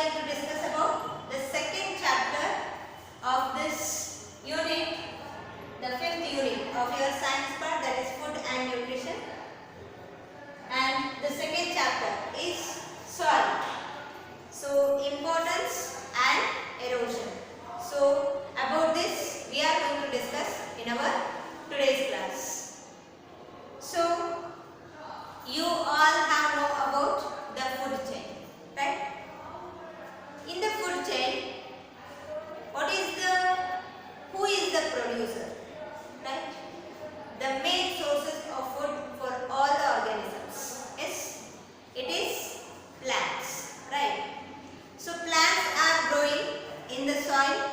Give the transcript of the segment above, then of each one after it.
going to discuss about the second chapter of this unit, the fifth unit of your science part, that is food and nutrition. And the second chapter is soil. So importance and erosion. So about this we are going to discuss in our today's class. So you all have know about the food chain, right? In the food chain, who is the producer, right? The main sources of food for all the organisms. Yes, it is plants, right? So plants are growing in the soil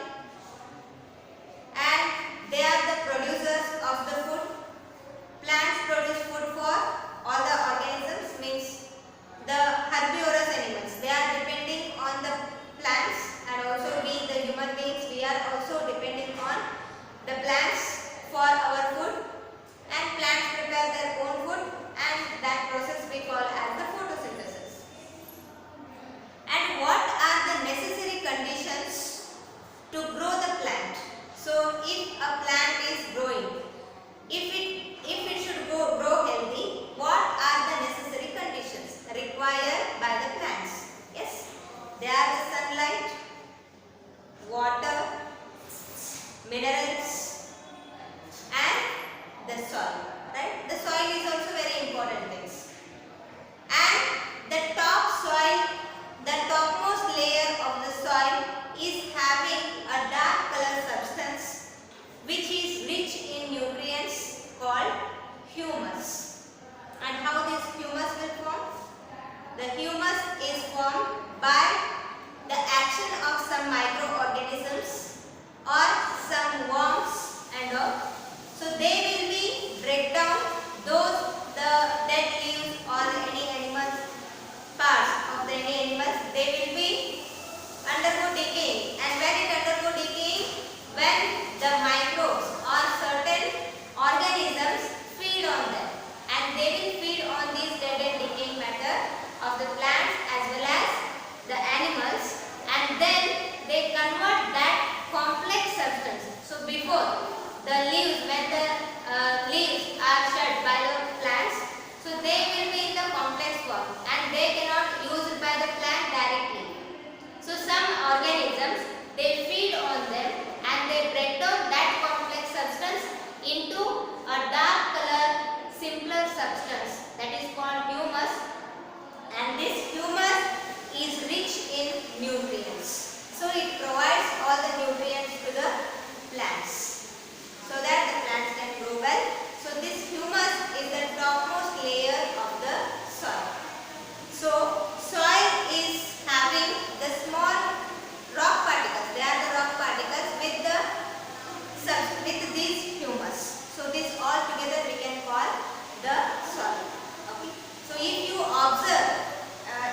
and they are the producers of the food. Plants produce food for all the organisms, means the herbivorous animals. They are depending on the plants, and also we the human beings, we are also depending on the plants for our food, and plants prepare their own food, and that process we call as the photosynthesis. And what are the necessary conditions to grow the plant? So if a plant is growing, if it should grow healthy, what are the necessary conditions required by the plants? Yes, they are the sunlight, water, minerals, and the soil, right? The soil is also very important things. And the topmost layer of the soil is having a dark color substance which is rich in nutrients called humus. And how this humus will form? The humus is formed by the action of some microorganisms or some worms and all. So they will be break down the dead leaves or any animal parts of the any animals. They will be undergo decaying, and when it undergo decaying, when the microbes or certain organisms feed on them, and they will feed on these dead and decaying matter of the plants as well as the animals, and then they convert that complex substance. So before the leaves, when the leaves are shed by the plants, so they will be in the complex form and they cannot used by the plant directly. So some organisms, they feed on them and they break down that complex substance into a dark color simpler substance, that is called humus, and this humus is rich in nutrients. So it provides all the nutrients to the plants so that the plants can grow well. So this humus is the topmost layer of the soil. So soil is having the small rock particles. They are the rock particles with these humus. So this all together we can call the soil. Okay. So if you observe,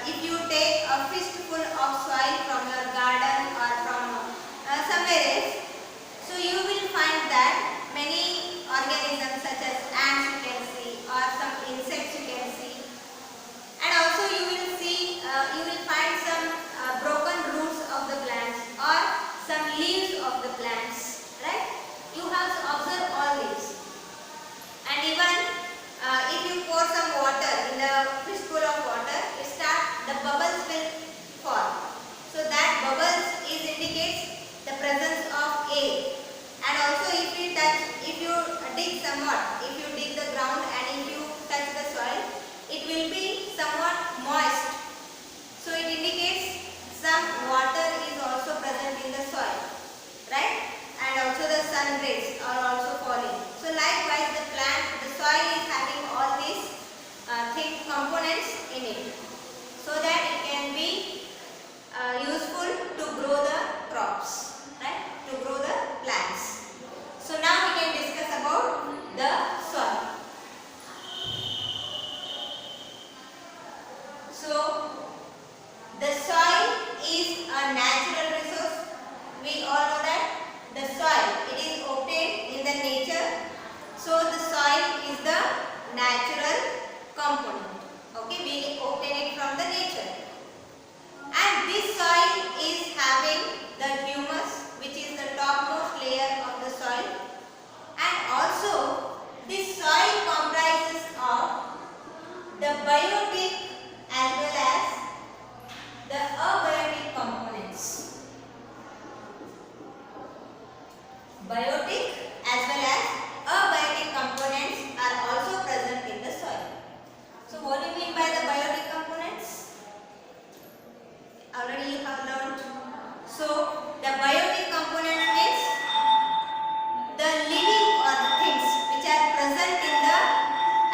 if you take a fistful of soil from your garden or from somewhere else, so you will find that many organisms such as ants you can see, or some insects you can see, and also you will find some broken roots of the plants or some leaves of the plants, right? You have to observe all these. And even if you pour some water in the fistful of water, the bubbles will form. So that bubbles indicates the presence of air. And also if you dig somewhat, if you dig the ground and if you touch the soil, it will be somewhat moist. So it indicates some water is also present in the soil, right? And also the sun rays are also falling. So likewise the soil is having all these thick components in it, so that it can be useful to grow the crops, right? To grow the plants. So now we can discuss about the biotic as well as the abiotic components. Biotic as well as abiotic components are also present in the soil. So what do you mean by the biotic components? Already you have learned. So the biotic components means the living or things which are present in the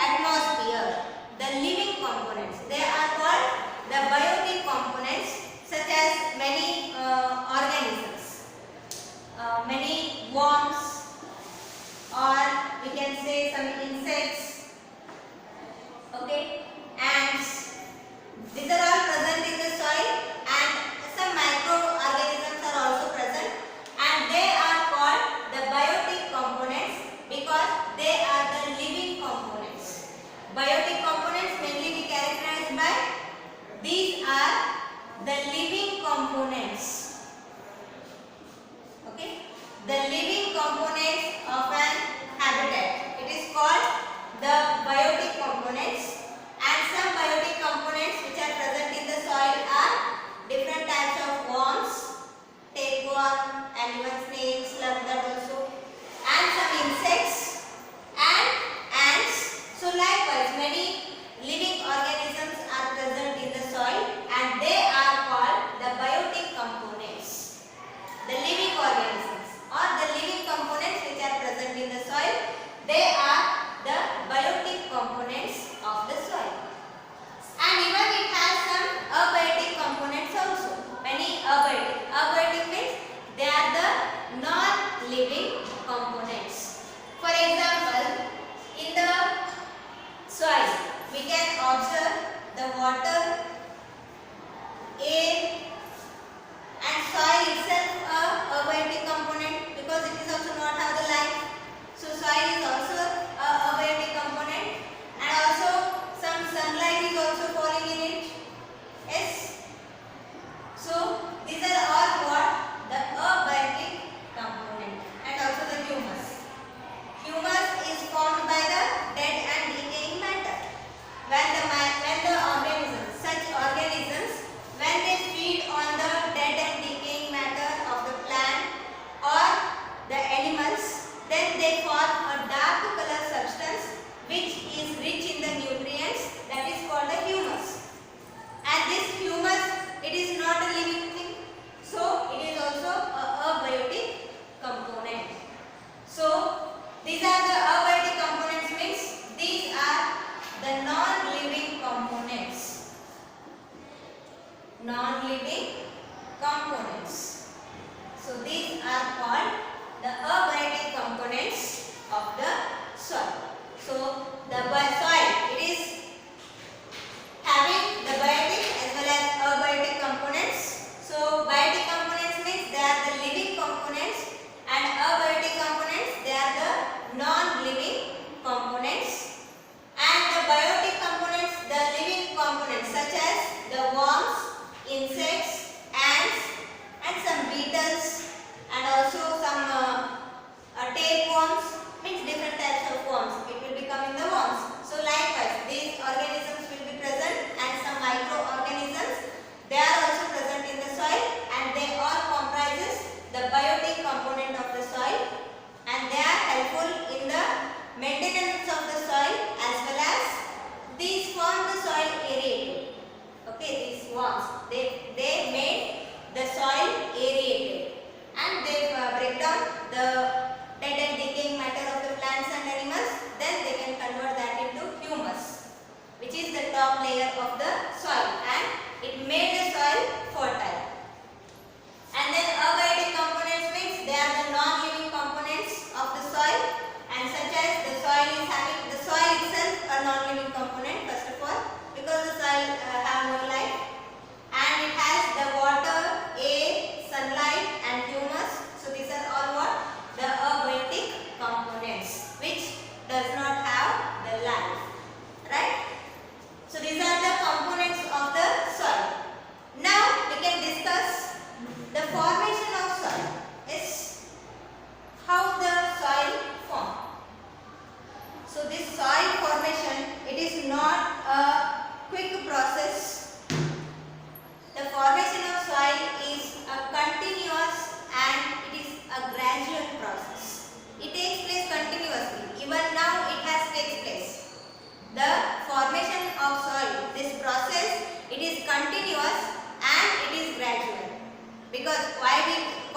atmosphere. The living components. They are called the biotic components, such as many organisms, many worms, or we can say some insects, okay, ants. These are all present in the soil, and some microorganisms are also present, and they are called the biotic components because they are the living components. Biotic components mainly we characterize by these are the living components. Okay, the living components of an habitat. It is called the biotic components, and some biotic components which are present in the soil are different types of worms, tapeworm, and even snakes, like that also, and some insects and ants. So likewise many living organisms are present in the soil, and they are called the biotic components.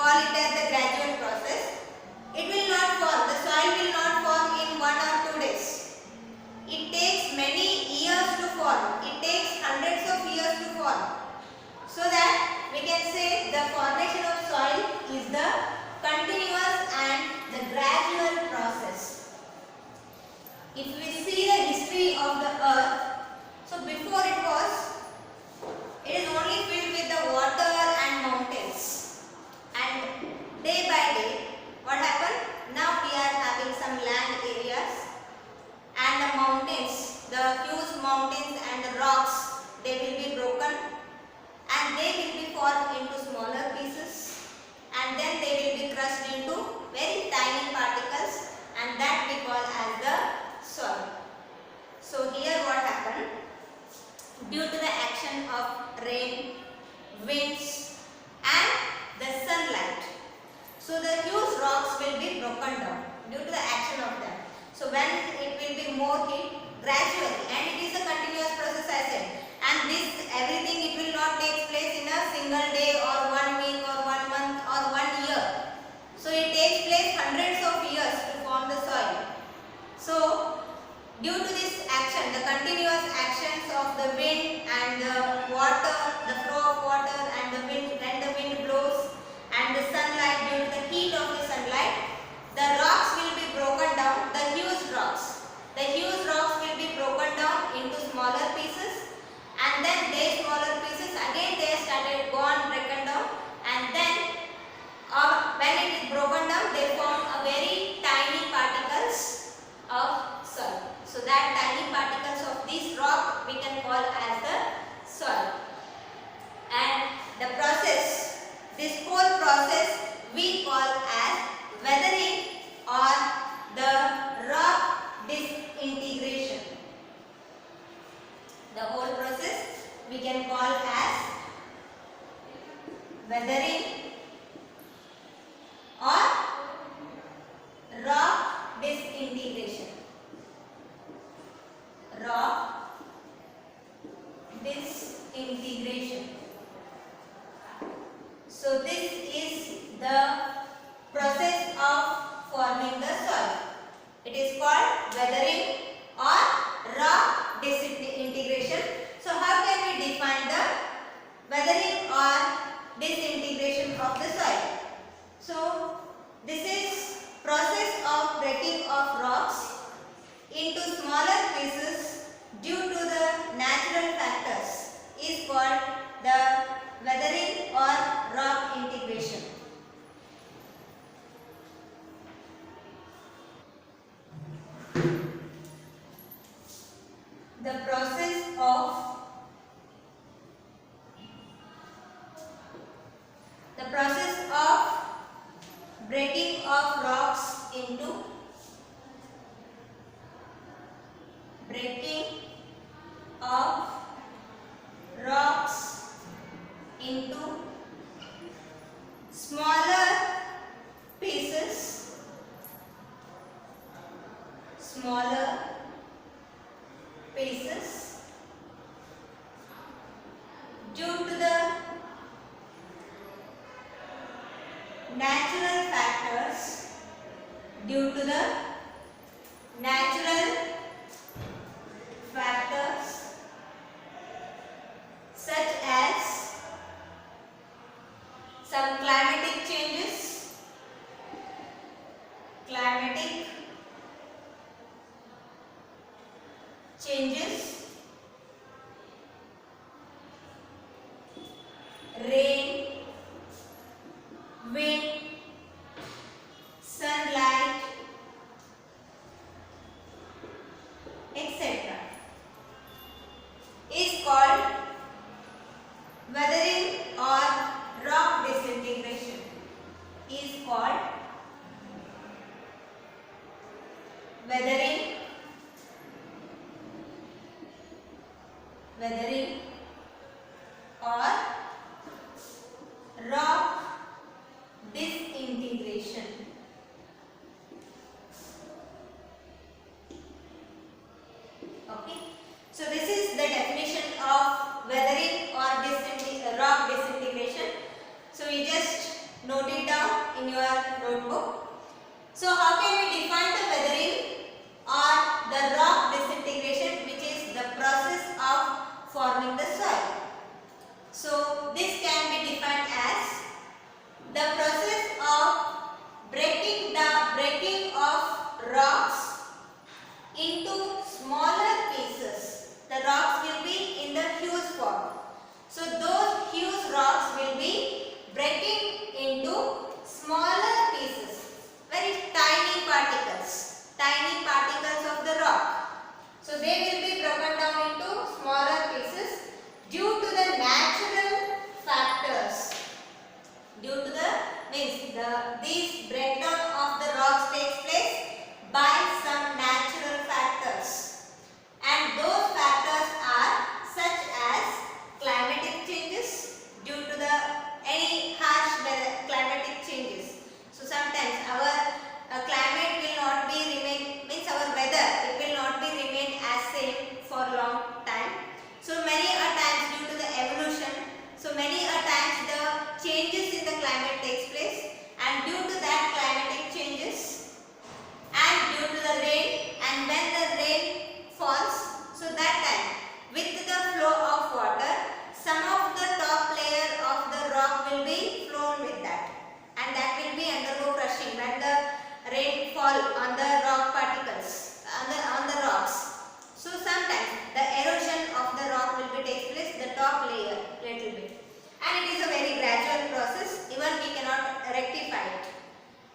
call it as the gradual process. It will not form, the soil will not form in 1 or 2 days. It takes many years to form. It takes hundreds of years to form. So that we can say the formation of soil is the continuous and the gradual process. If we see the history of the earth, so before it is only filled with the water and mountains. And day by day, what happened? Now we are having some land areas and the mountains, the huge mountains and the rocks, they will be broken and they will be formed into smaller pieces and then they will be crushed into very tiny particles and that we call as the soil. So here what happened? Due to the action of rain, winds and the sunlight, so the huge rocks will be broken down due to the action of them. So when it will be more heat gradually, and it is a continuous process I said, and this everything it will not take place in a single day or 1 week or 1 month or 1 year. So it takes place hundreds of years to form the soil. So due to this action, the continuous actions of the wind and the water, the flow of water and the wind, when the wind blows and the sunlight, due to the heat of the sunlight, the rocks will be broken down, the huge rocks. The huge rocks will be broken down into smaller pieces and then these smaller pieces again they started gone broken down and then when it is broken down they form a very tiny particles of soil. So that tiny particles of this rock we can call as the soil. And the process, this whole process we call as weathering or the rock disintegration. The whole process we can call as weathering or rock disintegration. Rock disintegration. So this is the process of forming the soil. It is called weathering or rock disintegration. So how can we define the weathering or disintegration of the soil? So this is process of breaking of rocks into smaller pieces due to the natural factors is called the weathering or rock integration. The process of breaking of rocks into smaller pieces due to the natural factors such as some climatic changes, rain, wind, sunlight, etc. is called weathering or rock disintegration. Is called weathering or rock disintegration. Okay, so this is the definition of weathering or rock disintegration. So we just note it down. in your notebook. So how can we define the weathering or the rock disintegration, which is the process of forming the soil? So this can be defined as the process of breaking of rocks into smaller pieces. The rocks will be in the huge form. So those huge rocks will be breaking into smaller pieces, very tiny particles of the rock. So they will be broken down into smaller pieces due to the natural factors. These breakdown of the rocks takes place by some natural factors, and those factors are such as climatic changes due to the any harsh climatic changes. So sometimes our climate will not be our weather, it will not be remain as same for long time. So many a times due to the evolution, so many a times the changes in the climate takes place, and due to that climatic changes and due to the rain, and when the rain falls, so that time with the flow of water, some of the top layer of the rock will be flown with that, and that will be undergo crushing when the rain fall on the rock particles on the rocks. So sometimes the erosion of the rock will be takes place the top layer little bit, and it is a very gradual process, even we cannot rectify it.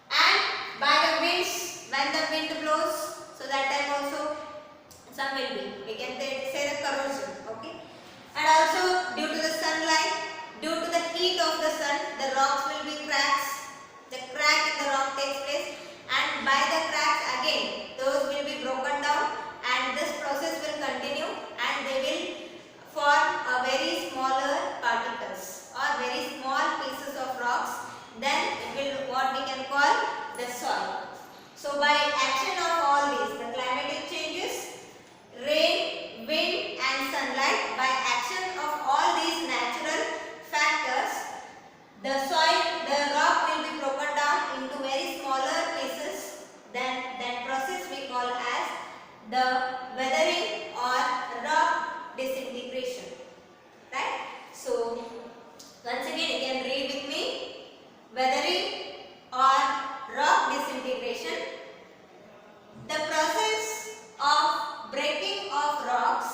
And by the winds, when the wind blows, so that time also some will be, we can say the corrosion, okay. And also due to the sunlight, due to the heat of the sun, the rocks will be cracks. The crack in the rock takes place, and by the cracks again those will be broken down, and this process will continue, and they will form a very smaller particles or very small pieces of rocks. Then it will what we can call the soil. So by action of all these, the climatic changes, rain, wind and sunlight, by action of all these natural factors, the rock will be broken down into very smaller pieces. Then that process we call as the weathering or rock disintegration. Right? So once again you can read with me. Weathering or rock disintegration, the process of breaking of rocks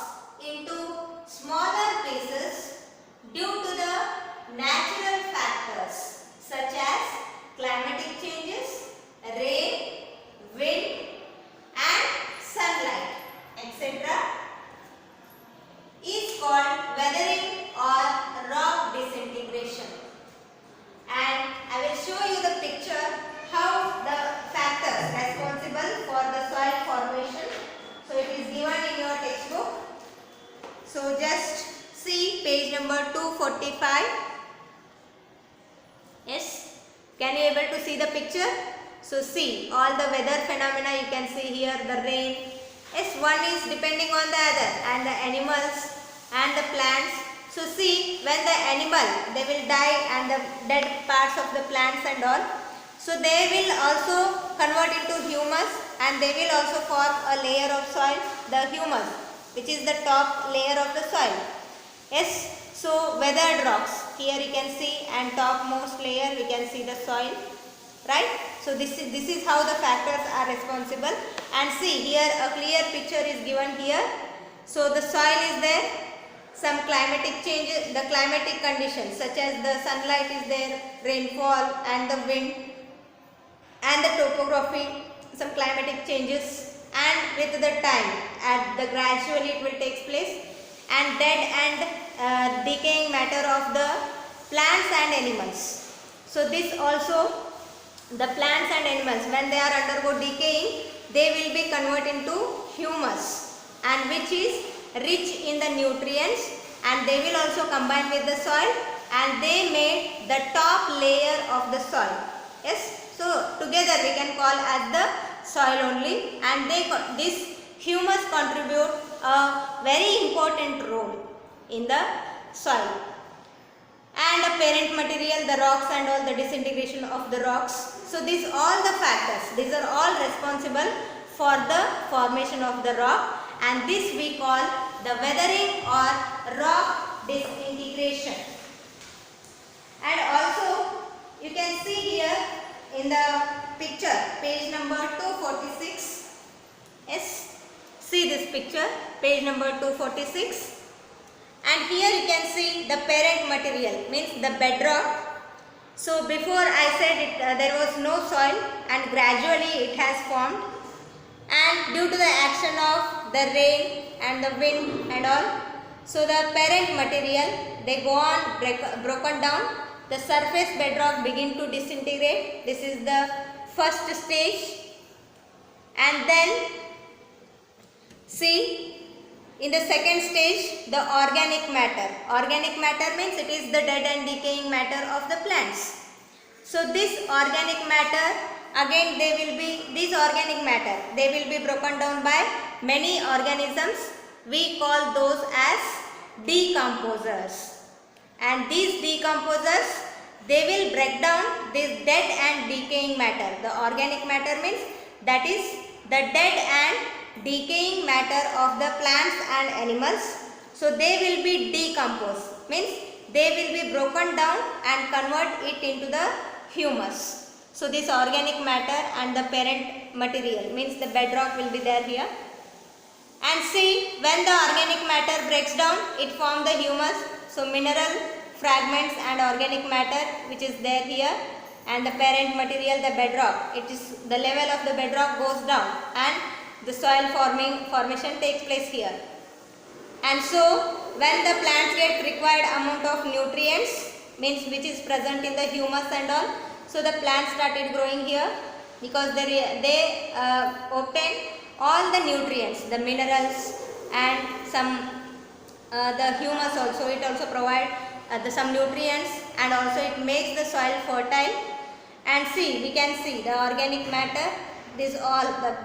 into smaller pieces due to the natural factors such as climatic changes, rain, wind and sunlight, etc. is called weathering or rock disintegration. And I will show you the picture how the factors responsible for the soil formation. So it is given in your textbook. So just see page number 245. Yes, can you able to see the picture? So see all the weather phenomena you can see here, the rain. Yes, one is depending on the other, and the animals and the plants. So see, when the animal, they will die and the dead parts of the plants and all. So they will also convert into humus, and they will also form a layer of soil, the humus, which is the top layer of the soil. Yes, so weathered rocks, here you can see, and topmost layer we can see the soil. Right? So this is how the factors are responsible. And see, here a clear picture is given here. So the soil is there. Some climatic changes, the climatic conditions such as the sunlight is there, rainfall and the wind and the topography, some climatic changes, and with the time gradually it will take place, and dead and decaying matter of the plants and animals. So this also, the plants and animals, when they are undergo decaying, they will be converted into humus, and which is rich in the nutrients, and they will also combine with the soil, and they made the top layer of the soil. Yes, so together we can call as the soil only, and this humus contribute a very important role in the soil. and a parent material, the rocks and all, the disintegration of the rocks. So these all the factors, these are all responsible for the formation of the rock, and this we call the weathering or rock disintegration. And also you can see here in the picture, page number 246. Yes, see this picture, page number 246. And here you can see the parent material, means the bedrock. So before I said it, there was no soil, and gradually it has formed, and due to the action of the rain and the wind and all, so the parent material, they go on broken down, the surface bedrock begin to disintegrate. This is the first stage. And then see, in the second stage, the organic matter. Organic matter means it is the dead and decaying matter of the plants. So this organic matter, again they will be broken down by many organisms. We call those as decomposers. And these decomposers, they will break down this dead and decaying matter. The organic matter means that is the dead and decaying matter of the plants and animals. So they will be decomposed, means they will be broken down and convert it into the humus. So this organic matter and the parent material, means the bedrock, will be there here. And see, when the organic matter breaks down, it forms the humus. So mineral fragments and organic matter which is there here, and the parent material, the bedrock, it is the level of the bedrock goes down and the soil formation takes place here. And so when the plants get required amount of nutrients, means which is present in the humus and all, so the plants started growing here because they obtain all the nutrients, the minerals and some the humus also, it also provide some nutrients, and also it makes the soil fertile. And see, we can see the organic matter, this all the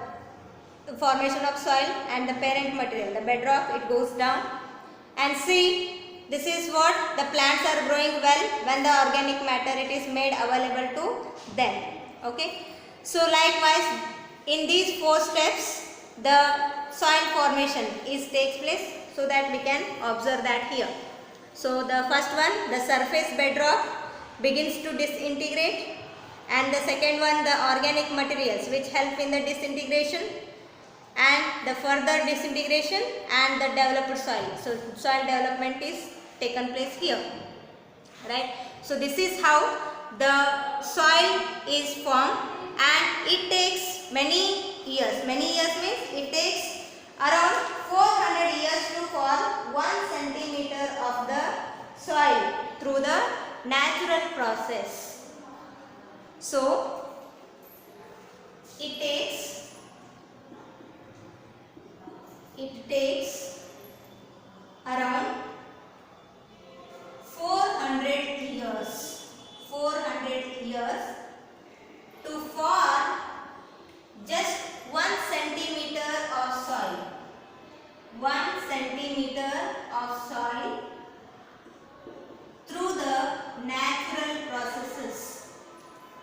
formation of soil, and the parent material, the bedrock, it goes down. And see, this is what the plants are growing well when the organic matter, it is made available to them. Okay, so likewise in these 4 steps the soil formation takes place, so that we can observe that here. So the first one, the surface bedrock begins to disintegrate, and the second one, the organic materials which help in the disintegration and the further disintegration and the developed soil. So soil development is taken place here, right? So this is how the soil is formed, and it takes many years. Many years means it takes around 400 years to form 1 centimeter of the soil through the natural process. So it takes around 400 years to form just 1 centimeter of soil. 1 centimeter of soil through the natural processes.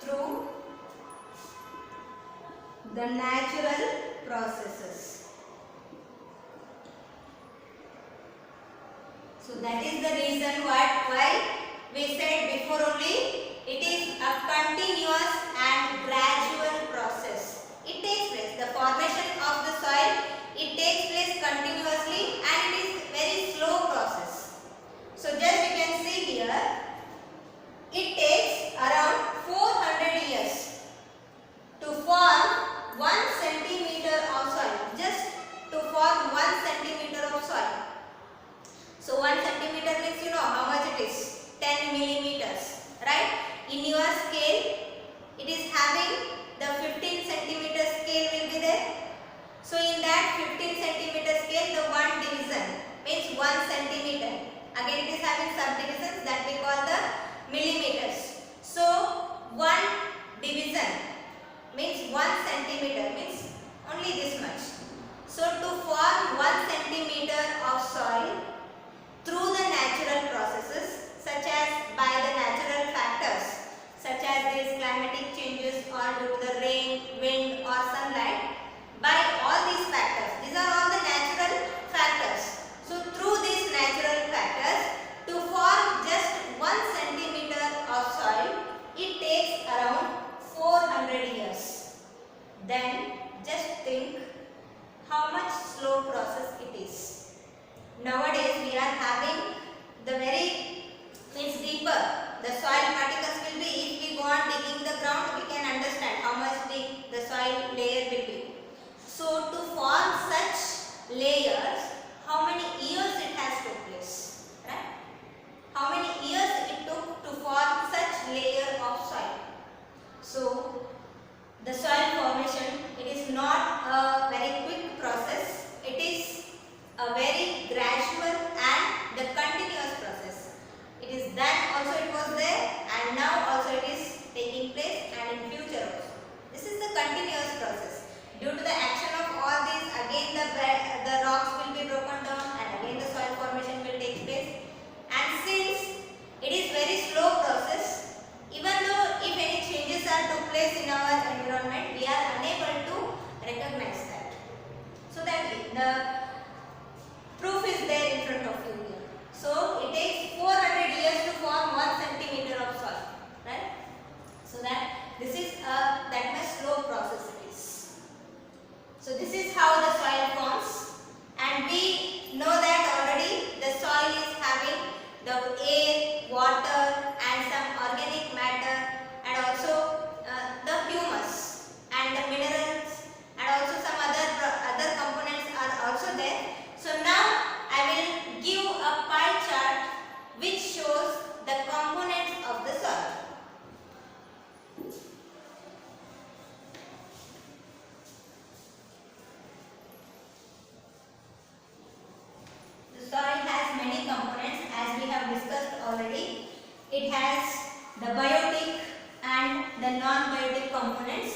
Through the natural processes. So that is the reason why we said before only, it is a continuous and gradual process. It takes place, the formation of the soil, it takes place continuously, and it is very slow process. So just you can see here, it takes around 400 years to form 1 centimeter of soil, just to form 1 centimeter of soil. So 1 centimeter means, you know how much it is, 10 millimeters, right? So to form such layers, how many years it has took place, right? How many years it took to form such layer of soil? So the soil formation, it is not a very quick process. It is a very gradual and the continuous process. It is then also it was there and now also it is taking place and in future also. This is the continuous process. Due to the action of all these, again the rocks will be broken down and again the soil formation will take place. And since it is very slow process, even though if any changes are took place in our environment, we are unable to recognize that. So that the proof is there in front of you here. So it takes 400 years to form 1 centimeter of soil, right? So that this is that much slow process it is. So this is how the soil forms, and we know that already the soil is having the air, water and some organic matter and also the humus and the minerals and also some other components are also there. So now I will give a pie chart which shows the components of the soil. The soil has many components as we have discussed already. It has the biotic and the non-biotic components.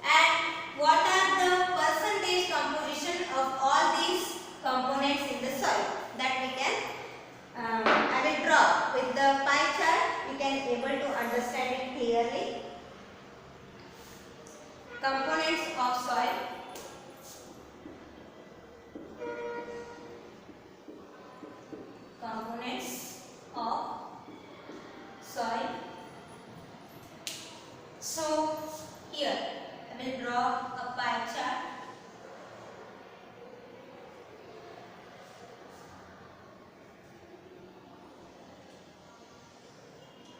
And what are the percentage composition of all these components in the soil that we can I will draw with the pie chart. You can able to understand it clearly. Components of soil. Components of soil. So here I will draw a pie chart.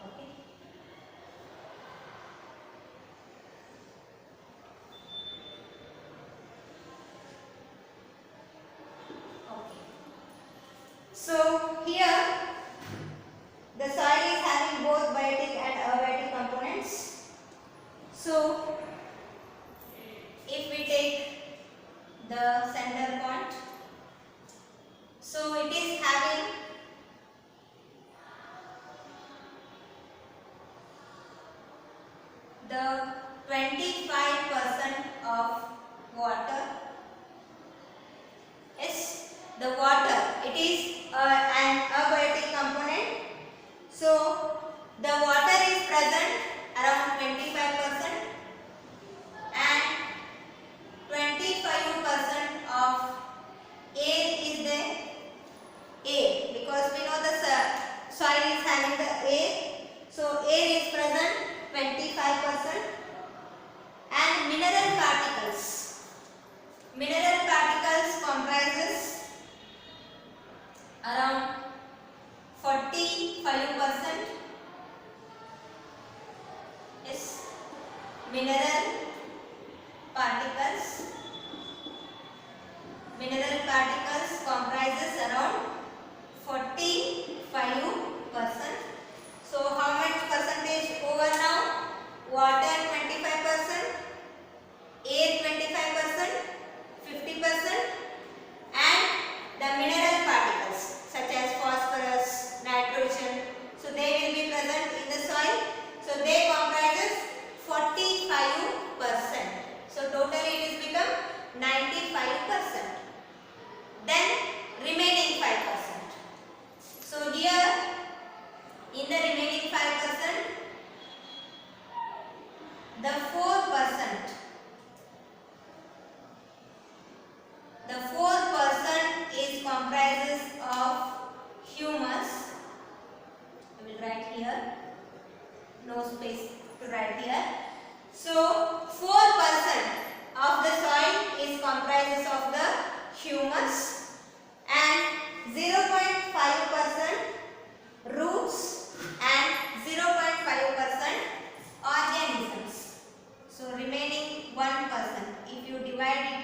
Okay. Okay. So here the soil is having both biotic and abiotic components. So if we take the center point, so it is having the 25% of water. Yes, the water, it is an abiotic component. So the water is present around 25% and 25% of air is there. Air, because we know the soil is having the air. So air is present 25% and mineral particles. Mineral particles comprises around 45%. Yes, mineral particles. Mineral particles comprises around 45%. So how much percentage over now? Water 25%, air 25%, 50%, and the mineral particles such as phosphorus, nitrogen. So they will be present in the soil. So they comprises 45%. So totally it is become 95%. Then remaining 5%. So here in the remaining 5%, the 4%. The 4% is comprises of humus. I will write here. No space to write here. So 4% of the soil is comprises of the humus and 0.5% roots and 0.5% organisms. So remaining 1%. If you divide it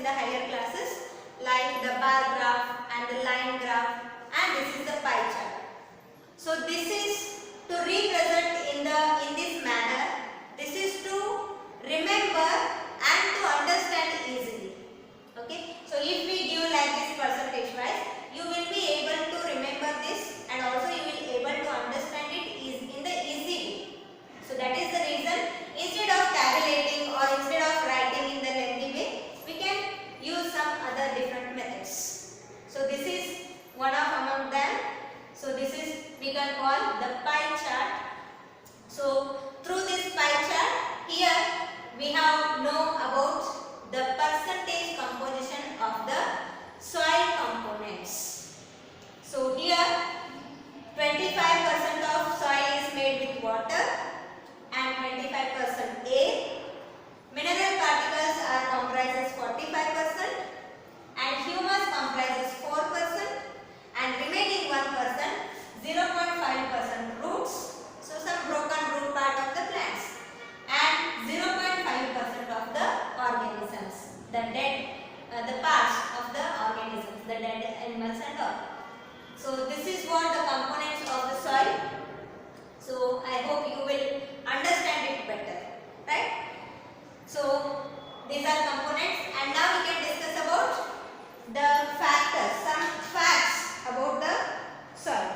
the higher classes, like the bar graph and the line graph, and this is the pie chart. So this is to represent in this manner. This is to remember and to understand easily. Okay. So if we give like this percentage wise, you will be able to remember this, and also you will able to understand it is in the easy way. So that is the reason, instead of tabulating or instead of writing in the lengthy way, we can use some other different methods. So this is one of among them. So this is we can call the pie chart. So through this pie chart, here we have know about the percentage composition of the soil components. So here 25% of soil is made with water and 25% air. Mineral particles are comprises 45% and humus comprises 4% and remaining 1% 0.5% roots. So some broken root part of the plants and 0.5% of the organisms, the dead, the parts of the organisms, the dead animals and all. So this is what the components of the soil. So I hope you will understand it better, right? So these are components, and now we can discuss about the factors, some facts about the soil.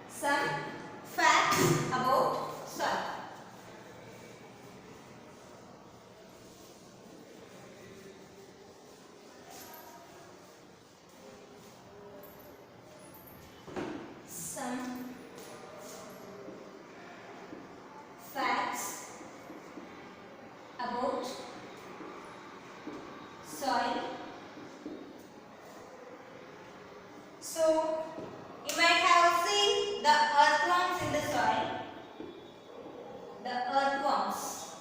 Some facts about soil. Some facts about soil. So you might have seen the earthworms in the soil. The earthworms,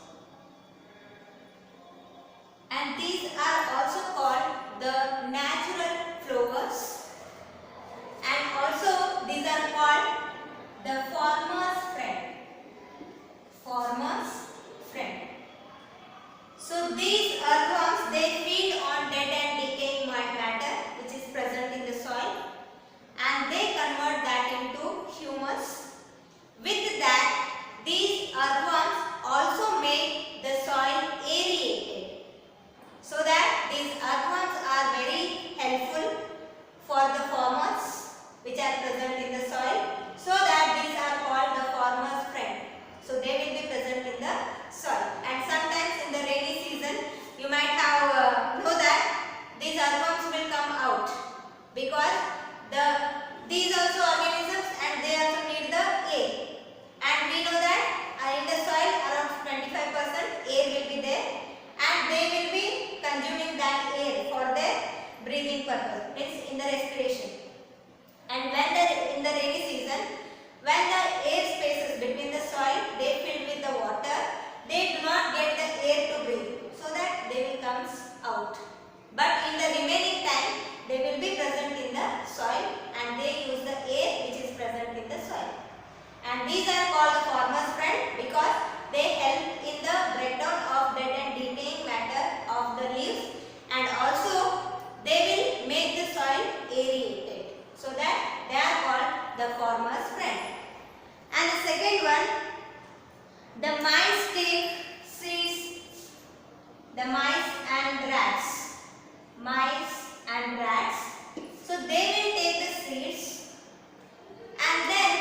and these are also called the natural flowers, and also these are called the farmer's friend. Farmer's friend. So these earthworms, they feed on dead and decaying matter which is present in the soil, and they convert that into humus. With that, these earthworms also make the soil aerated, so that these earthworms are very helpful for the farmers which are present in the soil, so that these are called the farmer's friend. So they will be present in the soil, and sometimes in the rainy season you might have know that these earthworms will come out, because these also organisms, and they also need the air, and we know that in the soil around 25% air will be there, and they will be consuming that air for their breathing purpose, means in the respiration. And when in the rainy season, when the air spaces between the soil, they fill with the water, they do not get the air to breathe, so that they will come out. But in the remaining time, they will be present in the soil, and they use the air which is present in the soil. And these are called the farmer's friend, because they help in the breakdown of dead and decaying matter of the leaves, and also they will make the soil aerated, so that they are called the farmer's friend. And the second one, the mice take seeds, the mice and rats. Mice and rats. So they will take the seeds, and then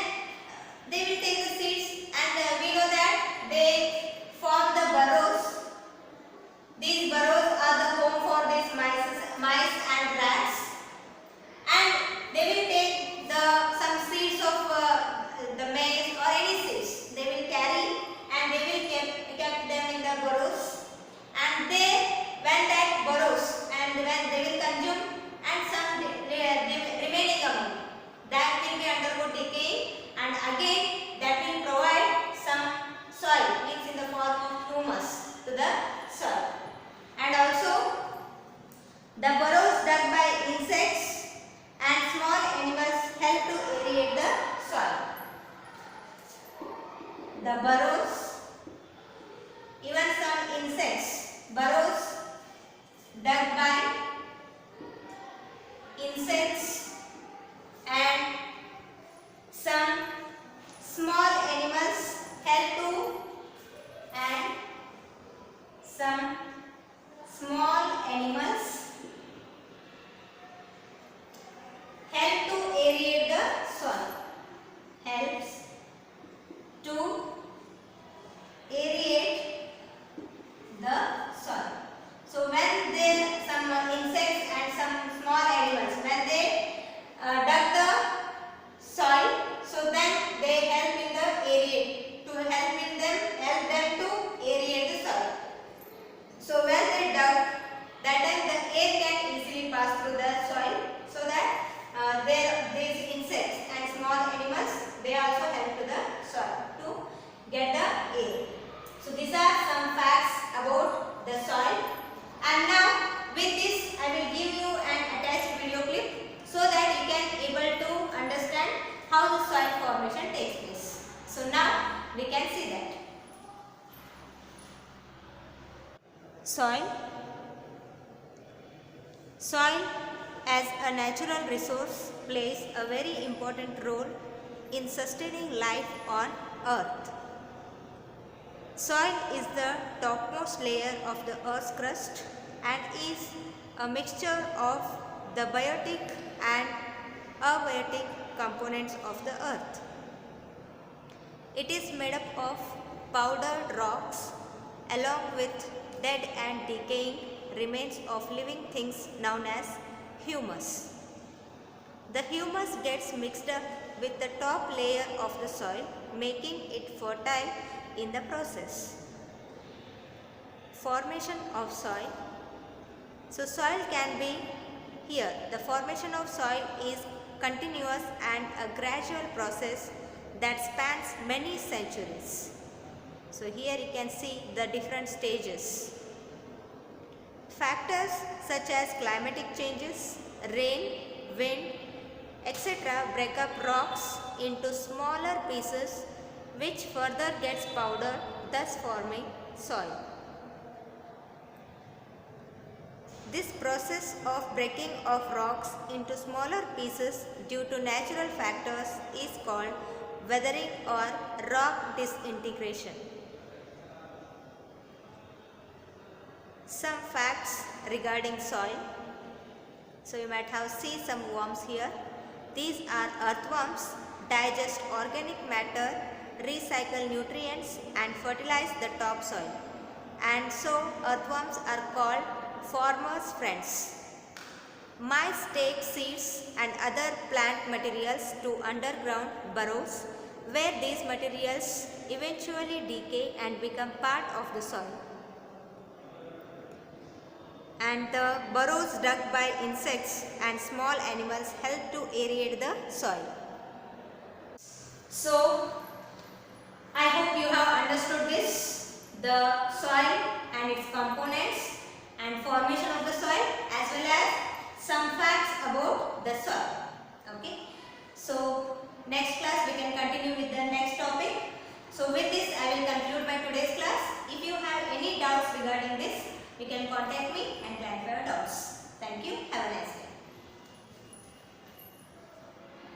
they will take the seeds, and we know that they form the burrows. These burrows are the home for these mice and rats, and they will take some seeds of the maize or any seeds. They will carry, and they will keep them in the burrows, and when that burrows, and when they will consume, and some remaining amount, that will be undergo decay, and again that will provide some soil, means in the form of humus to the soil. And also the burrows dug by insects and small animals help to aerate the soil. The burrows, even some insects, burrows we can see that. Soil. Soil as a natural resource plays a very important role in sustaining life on earth. Soil is the topmost layer of the earth's crust and is a mixture of the biotic and abiotic components of the earth. It is made up of powdered rocks along with dead and decaying remains of living things known as humus. The humus gets mixed up with the top layer of the soil, making it fertile in the process. Formation of soil. So soil can be here. The formation of soil is continuous and a gradual process that spans many centuries. So here you can see the different stages. Factors such as climatic changes, rain, wind, etc. break up rocks into smaller pieces which further gets powdered, thus forming soil. This process of breaking of rocks into smaller pieces due to natural factors is called weathering or rock disintegration. Some facts regarding soil. So you might have seen some worms here. These are earthworms, digest organic matter, recycle nutrients and fertilize the topsoil. And so earthworms are called farmers' friends. Mice take seeds and other plant materials to underground burrows where these materials eventually decay and become part of the soil. And the burrows dug by insects and small animals help to aerate the soil. So, I hope you have understood this, the soil and its components and formation of the soil as well as some facts about the soil. Okay. So, next class we can continue with the next topic. So, with this I will conclude my today's class. If you have any doubts regarding this, you can contact me and clarify your doubts. Thank you. Have a nice day.